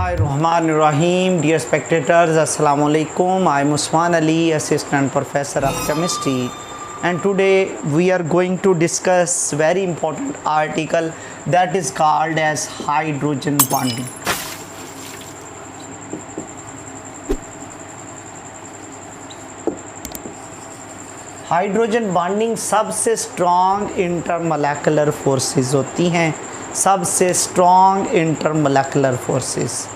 Bismillahirrahmanirrahim. Dear spectators, Assalamu alaikum. I am Usman Ali, Assistant Professor of Chemistry, and today we are going to discuss very important article that is called as hydrogen bonding. Hydrogen bonding सबसे strong इंटरमोलेकुलर forces होती हैं, सबसे strong इंटरमोलेकुलर forces.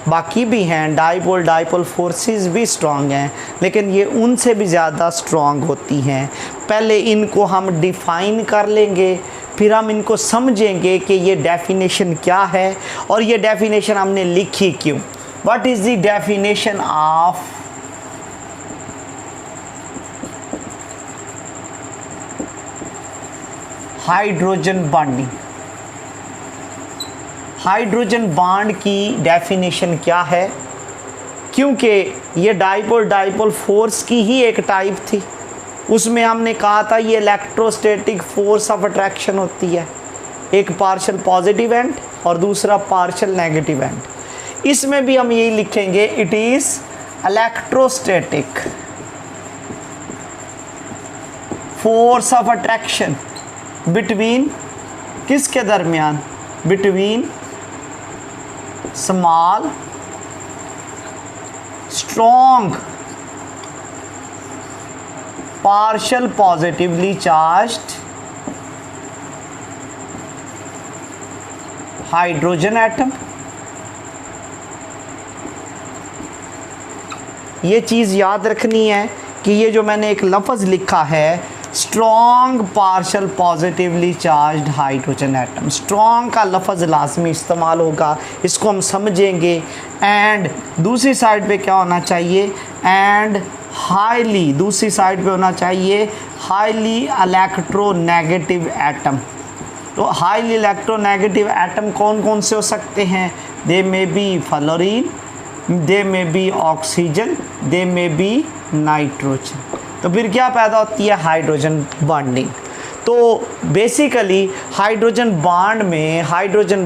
बाकी भी हैं, dipole dipole forces भी strong हैं, लेकिन ये उनसे भी ज़्यादा स्ट्रॉन्ग होती हैं। पहले इनको हम डिफ़ाइन कर लेंगे, फिर हम इनको समझेंगे कि ये डेफिनेशन क्या है और ये डेफिनेशन हमने लिखी क्यों। What is the definition of hydrogen bonding. Hydrogen bond की डेफिनेशन क्या है, क्योंकि ये डाइपोल डाइपोल फोर्स की ही एक टाइप थी। उसमें हमने कहा था ये इलेक्ट्रोस्टैटिक फोर्स ऑफ अट्रैक्शन होती है, एक पार्शियल पॉजिटिव एंड और दूसरा पार्शियल नेगेटिव एंड। इसमें भी हम यही लिखेंगे, it is electrostatic force of attraction between, किसके दरमियान, between small strong partial positively charged hydrogen atom. ये चीज़ याद रखनी है कि ये जो मैंने एक लफ्ज़ लिखा है strong partial positively charged hydrogen atom, strong का लफ्ज़ लाजमी इस्तेमाल होगा, इसको हम समझेंगे। एंड दूसरी साइड पे क्या होना चाहिए, एंड हाईली, दूसरी साइड पे होना चाहिए हाईली इलेक्ट्रोनेगेटिव एटम। तो हाईली इलेक्ट्रोनेगेटिव एटम कौन कौन से हो सकते हैं, they may be fluorine, they may be oxygen, they may be nitrogen. तो फिर क्या पैदा होती है, हाइड्रोजन बॉन्डिंग। तो बेसिकली हाइड्रोजन बॉन्ड में हाइड्रोजन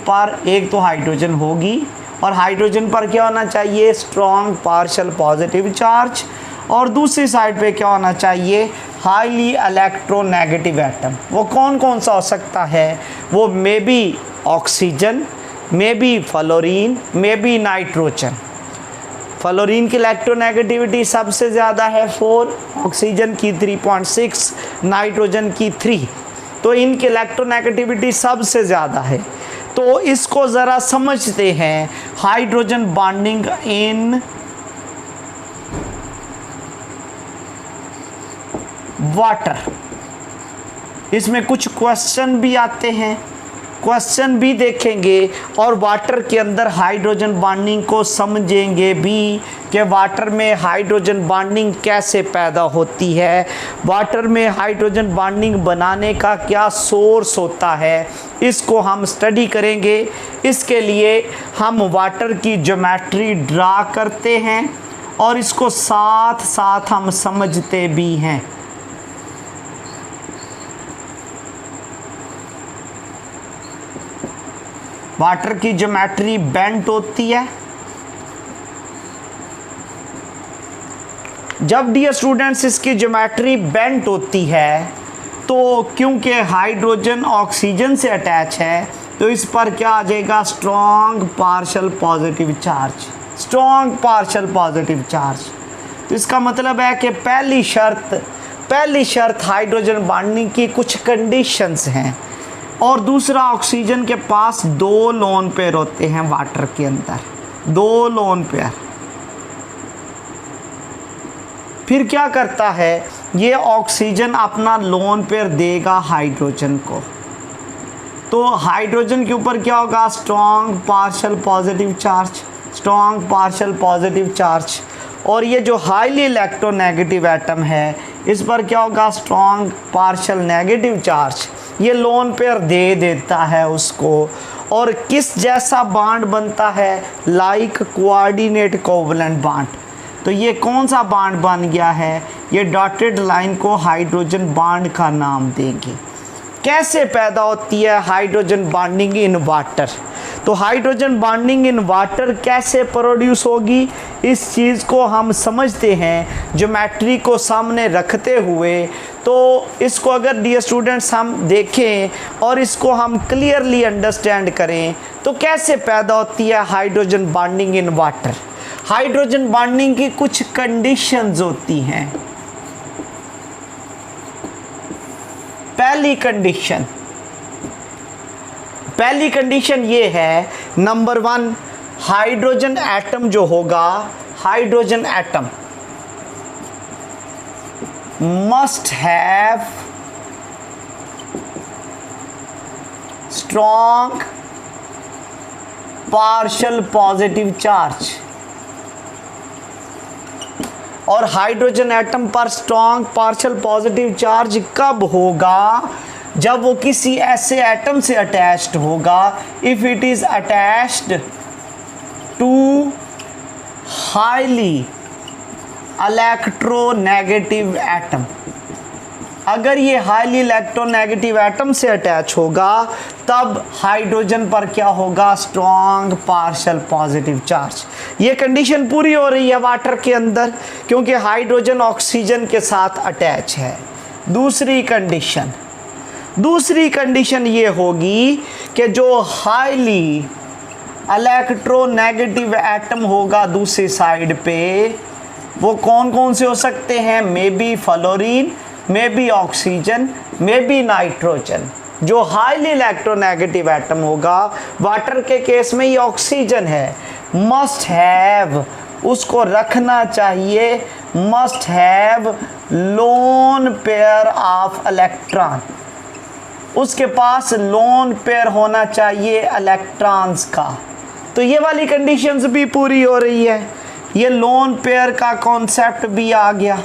पर एक तो हाइड्रोजन होगी और हाइड्रोजन पर क्या होना चाहिए, स्ट्रॉन्ग पार्शियल पॉजिटिव चार्ज, और दूसरी साइड पे क्या होना चाहिए, हाईली इलेक्ट्रोनेगेटिव एटम। वो कौन कौन सा हो सकता है, वो मे be oxygen, may be fluorine, may be nitrogen. Fluorine की इलेक्ट्रोनेगेटिविटी सबसे ज़्यादा है 4, ऑक्सीजन की 3.6, नाइट्रोजन की 3। तो इनकी इलेक्ट्रोनेगेटिविटी सबसे ज़्यादा है। तो इसको ज़रा समझते हैं, हाइड्रोजन बॉन्डिंग इन वाटर। इसमें कुछ क्वेश्चन भी आते हैं, क्वेश्चन भी देखेंगे और वाटर के अंदर हाइड्रोजन बॉन्डिंग को समझेंगे भी कि वाटर में हाइड्रोजन बॉन्डिंग कैसे पैदा होती है, वाटर में हाइड्रोजन बॉन्डिंग बनाने का क्या सोर्स होता है, इसको हम स्टडी करेंगे। इसके लिए हम वाटर की ज्योमेट्री ड्रा करते हैं और इसको साथ साथ हम समझते भी हैं। वाटर की ज्योमेट्री बेंट होती है। जब डियर स्टूडेंट्स इसकी ज्योमेट्री बेंट होती है तो क्योंकि हाइड्रोजन ऑक्सीजन से अटैच है तो इस पर क्या आ जाएगा, strong partial positive charge, strong partial positive charge. तो इसका मतलब है कि पहली शर्त हाइड्रोजन बॉन्डिंग की कुछ कंडीशंस हैं। और दूसरा, ऑक्सीजन के पास 2 लोन पेयर होते हैं वाटर के अंदर, 2 लोन पेयर। फिर क्या करता है, ये ऑक्सीजन अपना लोन पेयर देगा हाइड्रोजन को, तो हाइड्रोजन के ऊपर क्या होगा, strong partial positive charge, strong partial positive charge. और ये जो हाईली इलेक्ट्रोनेगेटिव एटम है इस पर क्या होगा, स्ट्रॉन्ग पार्शियल नेगेटिव चार्ज। ये लोन पेयर दे देता है उसको। और किस जैसा बॉन्ड बनता है, लाइक कोऑर्डिनेट कोवलेंट बॉन्ड। तो ये कौन सा बॉन्ड बन गया है, ये डॉटेड लाइन को हाइड्रोजन बॉन्ड का नाम देंगे। कैसे पैदा होती है हाइड्रोजन बॉन्डिंग इन वाटर, तो हाइड्रोजन बॉन्डिंग इन वाटर कैसे प्रोड्यूस होगी, इस चीज़ को हम समझते हैं ज्योमेट्री को सामने रखते हुए। तो इसको अगर डियर स्टूडेंट्स हम देखें और इसको हम क्लियरली अंडरस्टैंड करें तो कैसे पैदा होती है hydrogen bonding in water. Hydrogen bonding की कुछ कंडीशंस होती हैं। पहली कंडीशन ये है, नंबर 1, हाइड्रोजन एटम जो होगा, hydrogen atom must have strong partial positive charge. और हाइड्रोजन एटम पर स्ट्रॉन्ग पार्शियल पॉजिटिव चार्ज कब होगा, जब वो किसी ऐसे एटम से अटैच्ड होगा, if it is attached to highly electronegative atom. अगर ये हाईली इलेक्ट्रोनेगेटिव एटम से अटैच होगा तब हाइड्रोजन पर क्या होगा, स्ट्रॉन्ग पार्शियल पॉजिटिव चार्ज। ये कंडीशन पूरी हो रही है वाटर के अंदर क्योंकि हाइड्रोजन ऑक्सीजन के साथ अटैच है। दूसरी कंडीशन ये होगी कि जो हाईली इलेक्ट्रोनेगेटिव एटम होगा दूसरी साइड पे, वो कौन कौन से हो सकते हैं, मे be fluorine, may be oxygen, may be nitrogen. जो हाईली इलेक्ट्रोनेगेटिव एटम होगा, वाटर के केस में ये ऑक्सीजन है, मस्ट हैव, उसको रखना चाहिए, must have lone pair of electron. उसके पास लोन पेयर होना चाहिए इलेक्ट्रॉन्स का। तो ये वाली कंडीशंस भी पूरी हो रही है। ये लोन पेयर का कॉन्सेप्ट भी आ गया।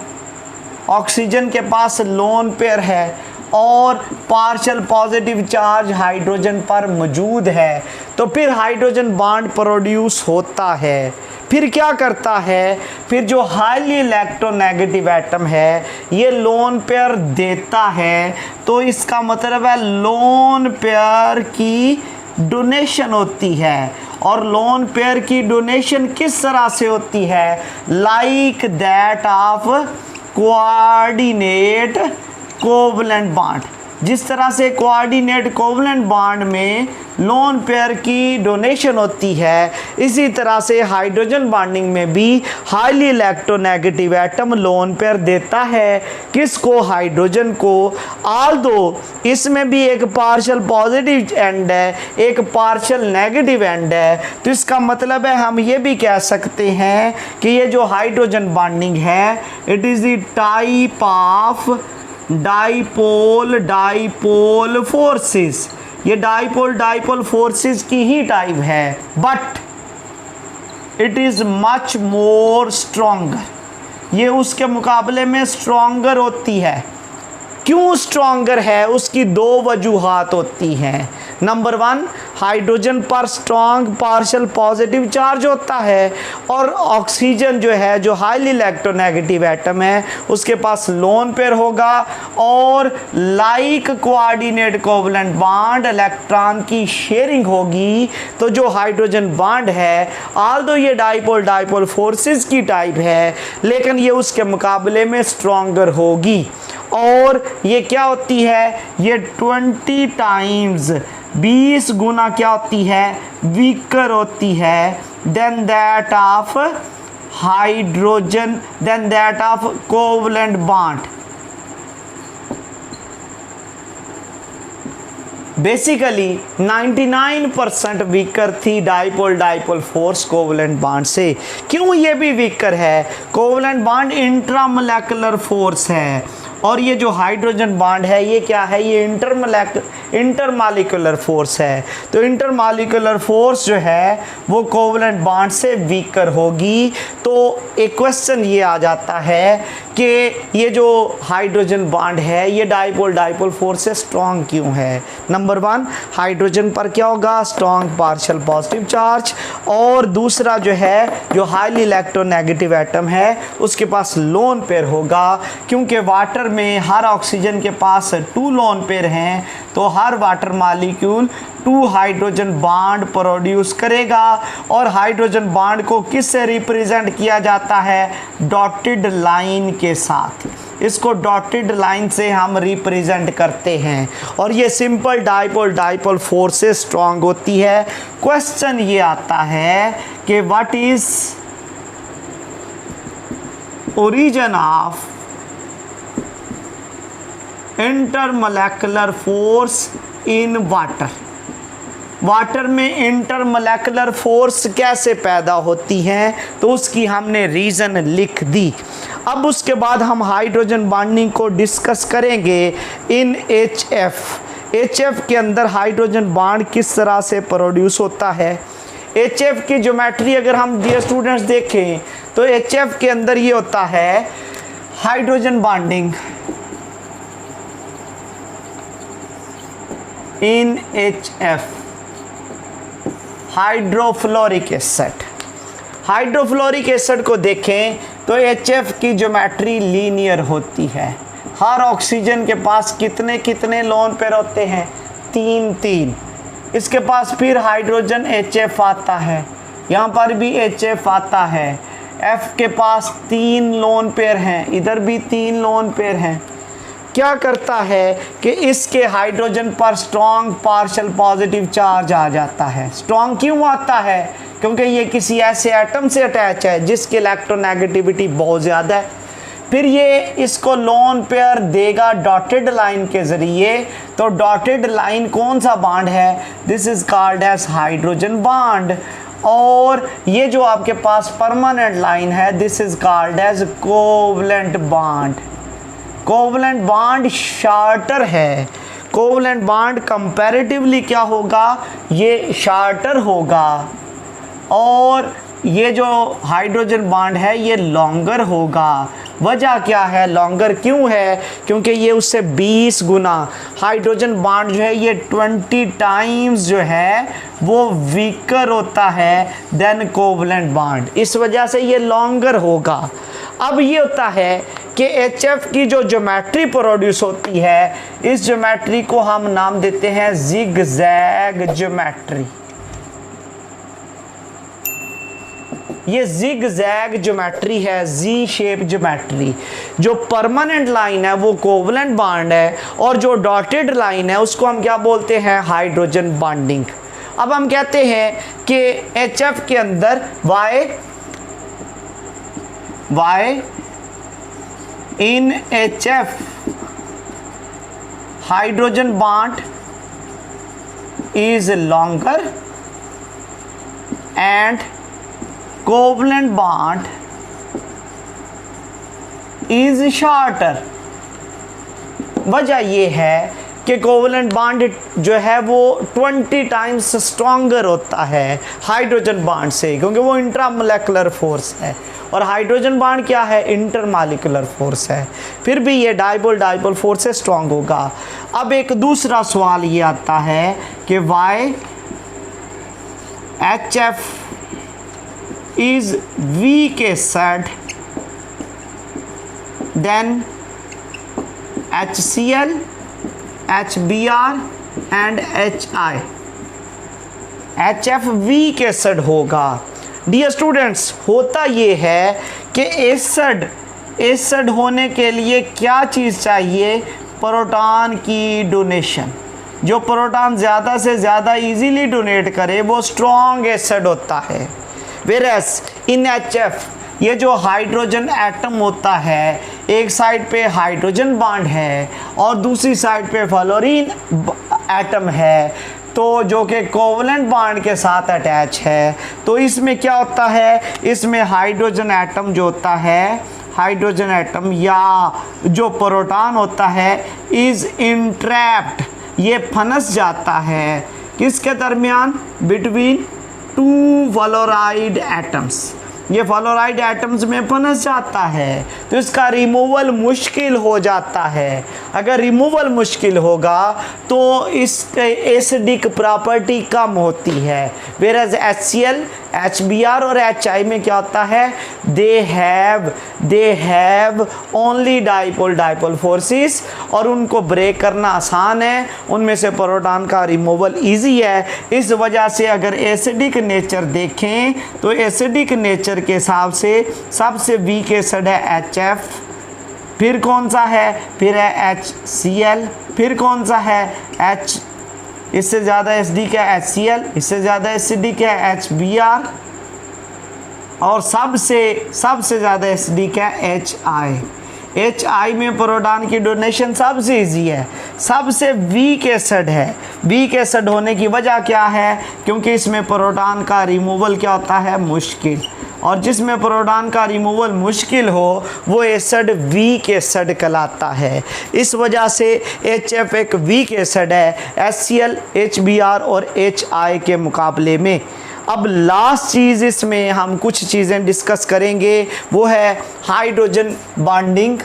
ऑक्सीजन के पास लोन पेयर है और पार्शियल पॉजिटिव चार्ज हाइड्रोजन पर मौजूद है, तो फिर हाइड्रोजन बॉन्ड प्रोड्यूस होता है। फिर क्या करता है, फिर जो हाईली इलेक्ट्रोनेगेटिव एटम है ये लोन पेयर देता है, तो इसका मतलब है लोन पेयर की डोनेशन होती है। और लोन पेयर की डोनेशन किस तरह से होती है, like that of coordinate covalent bond. जिस तरह से कोऑर्डिनेट कोवलेंट बॉन्ड में लोन पेयर की डोनेशन होती है, इसी तरह से हाइड्रोजन बॉन्डिंग में भी highly electronegative atom lone pair देता है। किसको, हाइड्रोजन को। ऑल्दो इसमें भी एक पार्शियल पॉजिटिव एंड है, एक पार्शियल नेगेटिव एंड है, तो इसका मतलब है हम ये भी कह सकते हैं कि ये जो हाइड्रोजन बॉन्डिंग है it is the type of dipole forces. ये डाइपोल फोर्सेस की ही टाइप है, but it is much more stronger. ये उसके मुकाबले में स्ट्रॉन्गर होती है। क्यों स्ट्रॉन्गर है, उसकी दो वजूहात होती हैं। नंबर 1, हाइड्रोजन पर स्ट्रॉन्ग पार्शियल पॉजिटिव चार्ज होता है और ऑक्सीजन जो है, जो हाईली इलेक्ट्रोनेगेटिव एटम है, उसके पास लोन पेयर होगा और like coordinate covalent bond electron की शेयरिंग होगी। तो जो हाइड्रोजन बॉन्ड है, ऑल्दो ये डाइपोल फोर्सेस की टाइप है, लेकिन ये उसके मुकाबले में स्ट्रॉन्गर होगी। और ये क्या होती है, ये 20 टाइम्स 20 गुना क्या होती है, वीकर होती है then that of hydrogen, then that of covalent bond. Basically 99% weaker थी डाइपोल फोर्स कोवलेंट बॉन्ड से। क्यों ये भी वीकर है, कोवलेंट बॉन्ड इंट्रामोलेकुलर फोर्स है और ये जो हाइड्रोजन बॉन्ड है ये क्या है, ये इंटरमॉलिक्यूलर फोर्स है। तो इंटरमॉलिक्यूलर फोर्स जो है वो कोवलेंट बॉन्ड से वीकर होगी। तो एक क्वेश्चन ये आ जाता है कि ये जो हाइड्रोजन बॉन्ड है ये डाइपोल डाइपोल फोर्स से स्ट्रॉन्ग क्यों है। नंबर 1, हाइड्रोजन पर क्या होगा, स्ट्रॉन्ग पार्शियल पॉजिटिव चार्ज, और दूसरा जो है जो हाईली इलेक्ट्रोनेगेटिव एटम है उसके पास लोन पेयर होगा, क्योंकि वाटर में हर ऑक्सीजन के पास 2 लोन पेयर हैं, तो हर water molecule 2 hydrogen bond produce करेगा। और हाइड्रोजन बॉन्ड को किससे रिप्रेजेंट किया जाता है, डॉटेड लाइन के साथ। इसको डॉटेड लाइन से हम रिप्रेजेंट करते हैं, और ये सिंपल डाइपोल डाइपोल फोर्स से स्ट्रॉन्ग होती है। क्वेश्चन ये आता है कि what is origin of intermolecular force in water. Water में इंटरमोलेकुलर फोर्स कैसे पैदा होती है, तो उसकी हमने रीज़न लिख दी। अब उसके बाद हम हाइड्रोजन बॉन्डिंग को डिस्कस करेंगे इन HF के अंदर हाइड्रोजन बॉन्ड किस तरह से प्रोड्यूस होता है। HF की ज्योमेट्री अगर हम डियर स्टूडेंट्स देखें तो HF के अंदर ये होता है hydrogen bonding in HF, hydrofluoric acid. Hydrofluoric acid को देखें तो HF की ज्योमेट्री लीनियर होती है। हर ऑक्सीजन के पास कितने कितने लोन पेयर होते हैं, 3। इसके पास फिर हाइड्रोजन HF आता है, यहाँ पर भी HF आता है। F के पास 3 लोन पेयर हैं, इधर भी 3 लोन पेयर हैं। क्या करता है कि इसके हाइड्रोजन पर स्ट्रॉन्ग पार्शियल पॉजिटिव चार्ज आ जाता है। स्ट्रॉन्ग क्यों आता है, क्योंकि ये किसी ऐसे एटम से अटैच है जिसकी इलेक्ट्रोनेगेटिविटी बहुत ज़्यादा है। फिर ये इसको लोन पेयर देगा डॉटेड लाइन के ज़रिए। तो डॉटेड लाइन कौन सा बॉन्ड है, this is called as hydrogen bond. और ये जो आपके पास परमानेंट लाइन है, this is called as covalent bond. Covalent bond shorter है। कोवलेंट बॉन्ड कंपैरेटिवली क्या होगा, ये शार्टर होगा, और ये जो हाइड्रोजन बॉन्ड है ये लॉन्गर होगा। वजह क्या है, लॉन्गर क्यों है, क्योंकि ये उससे 20 गुना हाइड्रोजन बॉन्ड जो है ये 20 टाइम्स जो है वो वीकर होता है देन कोवलेंट बॉन्ड, इस वजह से ये लॉन्गर होगा। अब ये होता है कि HF की जो ज्योमेट्री प्रोड्यूस होती है, इस ज्योमेट्री को हम नाम देते हैं जिग-जैग ज्योमेट्री। ये जिग-जैग ज्योमेट्री है, जी शेप ज्योमेट्री। जो परमानेंट लाइन है वो कोवलेंट बॉन्ड है, और जो डॉटेड लाइन है उसको हम क्या बोलते हैं, हाइड्रोजन बॉन्डिंग। अब हम कहते हैं कि HF के अंदर Y in HF hydrogen bond is longer and covalent bond is shorter। वजह ये है कि कोवलेंट बॉन्ड जो है वो 20 टाइम्स स्ट्रॉन्गर होता है हाइड्रोजन बॉन्ड से, क्योंकि वो इंट्रामोलेकुलर फोर्स है, और हाइड्रोजन बॉन्ड क्या है, इंटरमॉलिक्यूलर फोर्स है। फिर भी ये डाइपोल डाइपोल फोर्स से स्ट्रॉन्ग होगा। अब एक दूसरा सवाल ये आता है कि why HF is weak acid than HCl, HBr and HI। HF weak acid होगा। डियर स्टूडेंट्स, होता ये है कि एसिड होने के लिए क्या चीज़ चाहिए, प्रोटॉन की डोनेशन। जो प्रोटॉन ज़्यादा से ज़्यादा इजीली डोनेट करे वो स्ट्रॉन्ग एसिड होता है। वेरस इन HF ये जो हाइड्रोजन एटम होता है, एक साइड पे हाइड्रोजन बॉन्ड है और दूसरी साइड पे फ्लोरीन एटम है, तो जो कि कोवलेंट बॉन्ड के साथ अटैच है। तो इसमें क्या होता है, इसमें हाइड्रोजन एटम जो होता है, हाइड्रोजन एटम या जो प्रोटॉन होता है इज़ इंट्रैप्ड, ये फंस जाता है किसके दरमियान, बिटवीन 2 फ्लोराइड एटम्स। ये फ्लोराइड एटम्स में फंस जाता है, तो इसका रिमूवल मुश्किल हो जाता है। अगर रिमूवल मुश्किल होगा तो इसके एसिडिक प्रॉपर्टी कम होती है। वेरएज HCl, HBr और HI में क्या होता है, they have only dipole forces, और उनको ब्रेक करना आसान है, उनमें से प्रोटॉन का रिमूवल इजी है। इस वजह से अगर एसिडिक नेचर देखें तो एसिडिक नेचर के हिसाब से सबसे वीक एसिड है HF, फिर कौन सा है, फिर है HCl, फिर कौन सा है H, इससे ज़्यादा एसिडिक है HCl, इससे ज़्यादा एसिडिक है HBr, और सबसे ज़्यादा एसिडिक है HI में प्रोटॉन की डोनेशन सबसे इजी है, सबसे वीक एसिड है। वीक एसिड होने की वजह क्या है, क्योंकि इसमें प्रोटॉन का रिमूवल क्या होता है, मुश्किल, और जिसमें प्रोटॉन का रिमूवल मुश्किल हो वो एसिड वीक एसिड कहलाता है। इस वजह से HF एक वीक एसिड है HCl, HBr और HI के मुकाबले में। अब लास्ट चीज़ इसमें हम कुछ चीज़ें डिस्कस करेंगे, वो है hydrogen bonding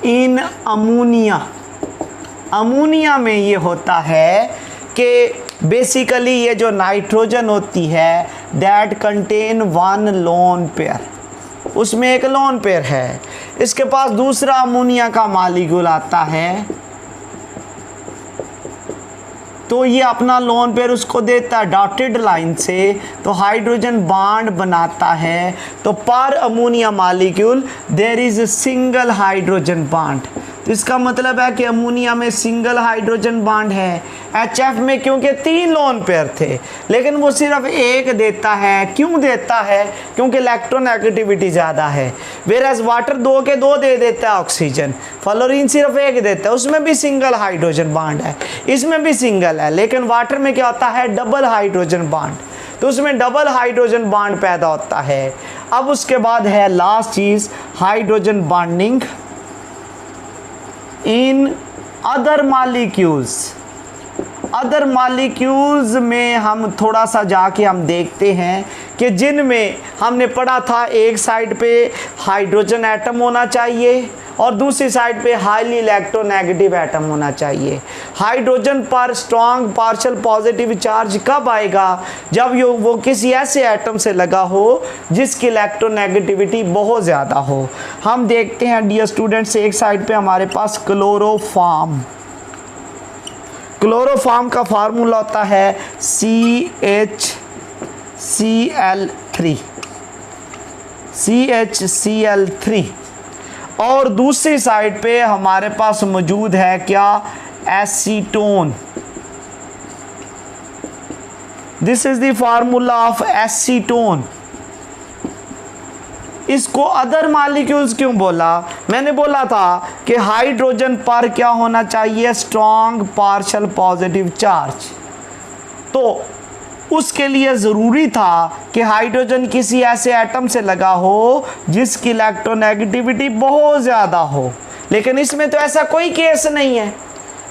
in ammonia. Ammonia में ये होता है कि बेसिकली ये जो नाइट्रोजन होती है that contain one lone pair, उसमें एक लोन पेयर है, इसके पास दूसरा अमोनिया का मॉलिक्यूल आता है, तो ये अपना लोन पेयर उसको देता है डॉटेड लाइन से, तो हाइड्रोजन बॉन्ड बनाता है। तो पर ammonia molecule there is a single hydrogen bond, तो इसका मतलब है कि अमोनिया में सिंगल हाइड्रोजन बॉन्ड है। HF में क्योंकि 3 लोन पेयर थे लेकिन वो सिर्फ एक देता है, क्यों देता है, क्योंकि इलेक्ट्रोनेगेटिविटी ज़्यादा है। वेरएज वाटर 2 के 2 दे देता है ऑक्सीजन, फ्लोरीन सिर्फ 1 देता है, उसमें भी सिंगल हाइड्रोजन बॉन्ड है, इसमें भी सिंगल है, लेकिन वाटर में क्या होता है, डबल हाइड्रोजन बॉन्ड, तो उसमें डबल हाइड्रोजन बॉन्ड पैदा होता है। अब उसके बाद है last cheese hydrogen bonding in other molecules. Other molecules में हम थोड़ा सा जाके हम देखते हैं कि जिनमें हमने पढ़ा था एक साइड पे हाइड्रोजन एटम होना चाहिए और दूसरी साइड पे हाईली इलेक्ट्रोनेगेटिव एटम होना चाहिए। हाइड्रोजन पर स्ट्रॉन्ग पार्शियल पॉजिटिव चार्ज कब आएगा, जब वो किसी ऐसे एटम से लगा हो जिसकी इलेक्ट्रोनेगेटिविटी बहुत ज़्यादा हो। हम देखते हैं डियर स्टूडेंट्स, एक साइड पे हमारे पास क्लोरोफॉर्म। क्लोरोफॉर्म का फार्मूला होता है CHCl3 और दूसरी साइड पे हमारे पास मौजूद है क्या, acetone. This is the formula of acetone. इसको अदर मॉलिक्यूल्स क्यों बोला, मैंने बोला था कि हाइड्रोजन पर क्या होना चाहिए, स्ट्रॉन्ग पार्शियल पॉजिटिव चार्ज, तो उसके लिए ज़रूरी था कि हाइड्रोजन किसी ऐसे एटम से लगा हो जिसकी इलेक्ट्रोनेगेटिविटी बहुत ज़्यादा हो, लेकिन इसमें तो ऐसा कोई केस नहीं है,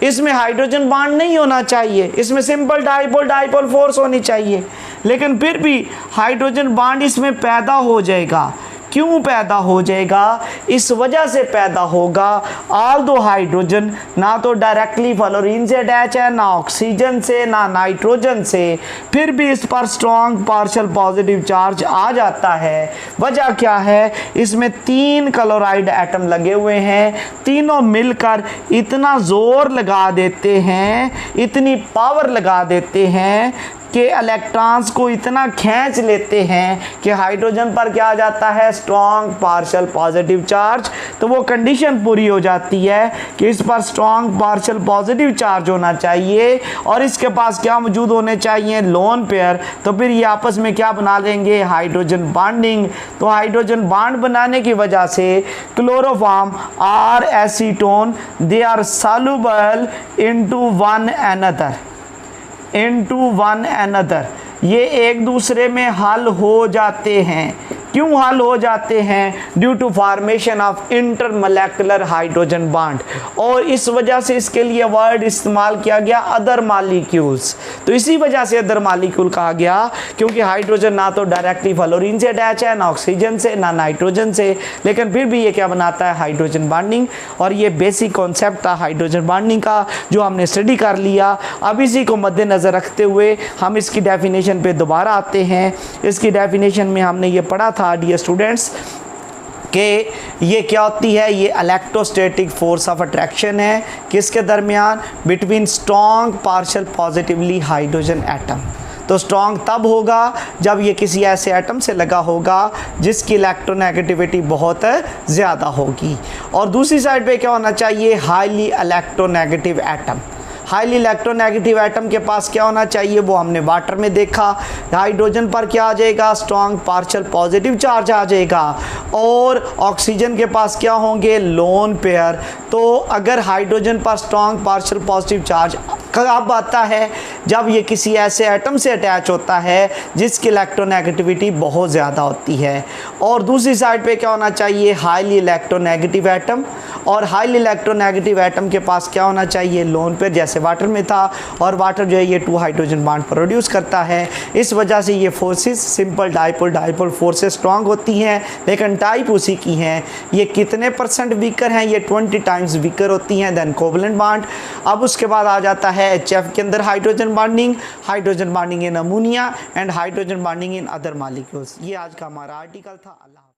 इसमें हाइड्रोजन बॉन्ड नहीं होना चाहिए, इसमें सिंपल डाइपोल फोर्स होनी चाहिए, लेकिन फिर भी हाइड्रोजन बॉन्ड इसमें पैदा हो जाएगा। क्यों पैदा हो जाएगा, इस वजह से पैदा होगा ऑल दो हाइड्रोजन ना तो डायरेक्टली फ्लोरीन से अटैच है, ना ऑक्सीजन से, ना नाइट्रोजन से, फिर भी इस पर स्ट्रॉन्ग पार्शियल पॉजिटिव चार्ज आ जाता है। वजह क्या है, इसमें 3 क्लोराइड एटम लगे हुए हैं, तीनों मिलकर इतना जोर लगा देते हैं, इतनी पावर लगा देते हैं कि इलेक्ट्रॉन्स को इतना खींच लेते हैं कि हाइड्रोजन पर क्या आ जाता है, स्ट्रॉन्ग पार्शियल पॉजिटिव चार्ज। तो वो कंडीशन पूरी हो जाती है कि इस पर स्ट्रॉन्ग पार्शियल पॉजिटिव चार्ज होना चाहिए और इसके पास क्या मौजूद होने चाहिए, लोन पेयर। तो फिर ये आपस में क्या बना लेंगे, हाइड्रोजन बॉन्डिंग। तो हाइड्रोजन बॉन्ड बनाने की वजह से क्लोरोफॉर्म और acetone they are soluble into one another, ये एक दूसरे में हल हो जाते हैं। क्यों हल हो जाते हैं? Due to formation of intermolecular hydrogen bond, और इस वजह से इसके लिए वर्ड इस्तेमाल किया गया अदर मॉलिक्यूल्स। तो इसी वजह से अदर मॉलिक्यूल कहा गया, क्योंकि हाइड्रोजन ना तो डायरेक्टली फ्लोरीन से अटैच है, ना ऑक्सीजन से, ना नाइट्रोजन से, लेकिन फिर भी ये क्या बनाता है? Hydrogen bonding. और ये बेसिक कॉन्सेप्ट था हाइड्रोजन बॉन्डिंग का जो हमने स्टडी कर लिया। अब इसी को मद्देनज़र रखते हुए हम इसकी डेफिनेशन पे दोबारा आते हैं। इसकी डेफिनेशन में हमने ये पढ़ा था डियर स्टूडेंट्स कि ये क्या होती है? ये इलेक्ट्रोस्टैटिक फोर्स ऑफ अट्रैक्शन है किसके दरमियान? Between strong partial positively hydrogen atom. तो स्ट्रॉन्ग तब होगा जब ये किसी ऐसे एटम से लगा होगा जिसकी इलेक्ट्रोनेगेटिविटी बहुत ज़्यादा होगी। और दूसरी साइड पे क्या होना चाहिए? Highly electronegative atom. Highly electronegative atom के पास क्या होना चाहिए? वो हमने वाटर में देखा, हाइड्रोजन पर क्या आ जाएगा? स्ट्रॉन्ग पार्शियल पॉजिटिव चार्ज आ जाएगा। और ऑक्सीजन के पास क्या होंगे? Lone pair. तो अगर हाइड्रोजन पर स्ट्रॉन्ग पार्शियल पॉजिटिव चार्ज कब आता है? जब ये किसी ऐसे एटम से अटैच होता है जिसकी इलेक्ट्रोनेगेटिविटी बहुत ज़्यादा होती है। और दूसरी साइड पे क्या होना चाहिए? Highly electronegative atom. और हाईली इलेक्ट्रोनेगेटिव एटम के पास क्या होना चाहिए? लोन पेयर, जैसे वाटर में था। और वाटर जो है ये 2 हाइड्रोजन बॉन्ड प्रोड्यूस करता है। इस वजह से ये forces simple dipole forces strong होती हैं, लेकिन टाइप उसी की हैं। ये कितने % वीकर हैं? ये 20 टाइम्स वीकर होती हैं देन कोवलेंट बॉन्ड। अब उसके बाद आ जाता है HF के अंदर hydrogen bonding in ammonia and hydrogen bonding in other molecules. ये आज का हमारा आर्टिकल था। अल्लाह।